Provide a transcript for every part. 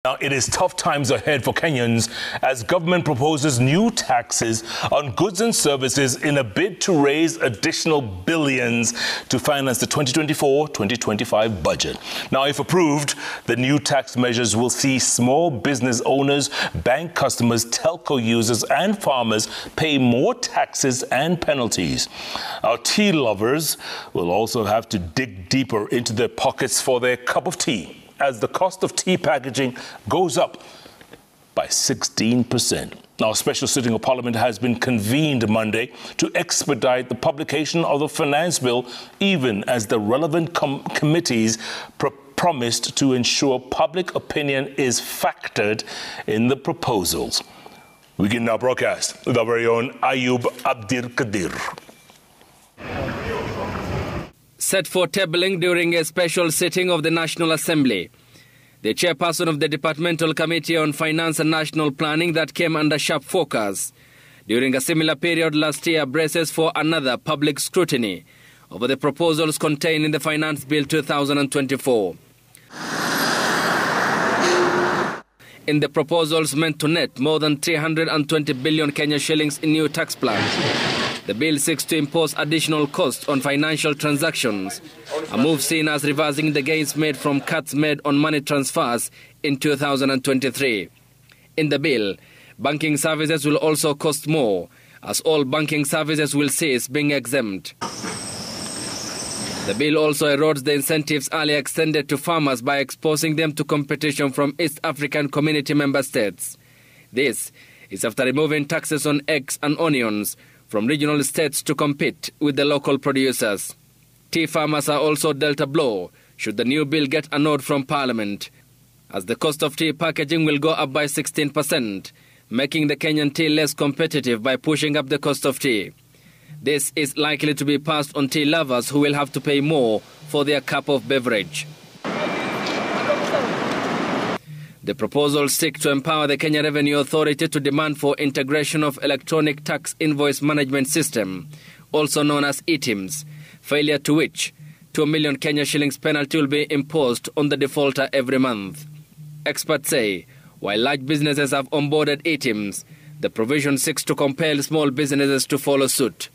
Now, it is tough times ahead for Kenyans as government proposes new taxes on goods and services in a bid to raise additional billions to finance the 2024-2025 budget. Now, if approved, the new tax measures will see small business owners, bank customers, telco users and farmers pay more taxes and penalties. Our tea lovers will also have to dig deeper into their pockets for their cup of tea, as the cost of tea packaging goes up by 16%. Now, a special sitting of Parliament has been convened Monday to expedite the publication of the finance bill, even as the relevant committees promised to ensure public opinion is factored in the proposals. We can now broadcast with our very own Ayub Abdir Kadir. Set for tabling during a special sitting of the National Assembly. The chairperson of the Departmental Committee on Finance and National Planning that came under sharp focus during a similar period last year braces for another public scrutiny over the proposals contained in the Finance Bill 2024. In the proposals meant to net more than 320 billion Kenya shillings in new tax plans, the bill seeks to impose additional costs on financial transactions, a move seen as reversing the gains made from cuts made on money transfers in 2023. In the bill, banking services will also cost more, as all banking services will cease being exempt. The bill also erodes the incentives earlier extended to farmers by exposing them to competition from East African Community member states. This is after removing taxes on eggs and onions from regional states to compete with the local producers. Tea farmers are also dealt a blow should the new bill get a nod from Parliament, as the cost of tea packaging will go up by 16%, making the Kenyan tea less competitive by pushing up the cost of tea. This is likely to be passed on tea lovers who will have to pay more for their cup of beverage. The proposals seek to empower the Kenya Revenue Authority to demand for integration of electronic tax invoice management system, also known as ETIMS, failure to which 2 million Kenya shillings penalty will be imposed on the defaulter every month. Experts say, while large businesses have onboarded ETIMS, the provision seeks to compel small businesses to follow suit.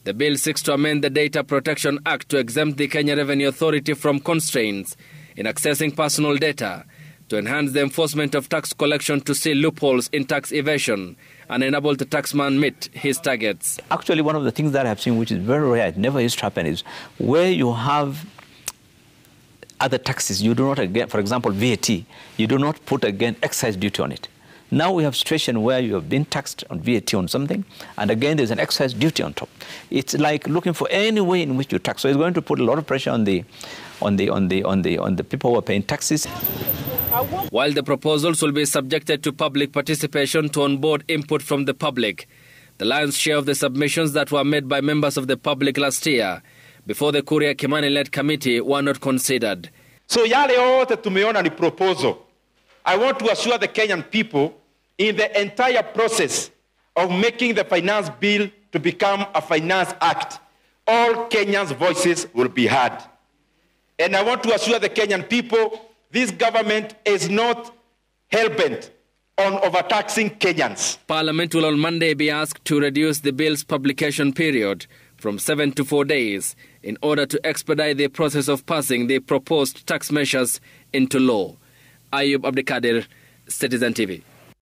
The bill seeks to amend the Data Protection Act to exempt the Kenya Revenue Authority from constraints in accessing personal data, to enhance the enforcement of tax collection to see loopholes in tax evasion and enable the taxman meet his targets. Actually, one of the things that I've seen, which is very rare, it never used to happen, is where you have other taxes, you do not, again, for example, VAT, you do not put, again, excise duty on it. Now we have a situation where you have been taxed on VAT on something, and again there's an excise duty on top. It's like looking for any way in which you tax. So it's going to put a lot of pressure on the people who are paying taxes. While the proposals will be subjected to public participation to onboard input from the public, the lion's share of the submissions that were made by members of the public last year before the Kuria Kimani-led committee were not considered. So yale yote tumeona ni proposal. I want to assure the Kenyan people in the entire process of making the finance bill to become a finance act, all Kenyans' voices will be heard. And I want to assure the Kenyan people this government is not hell-bent on overtaxing Kenyans. Parliament will on Monday be asked to reduce the bill's publication period from 7 to 4 days in order to expedite the process of passing the proposed tax measures into law. Ayub Abdikadir, Citizen TV.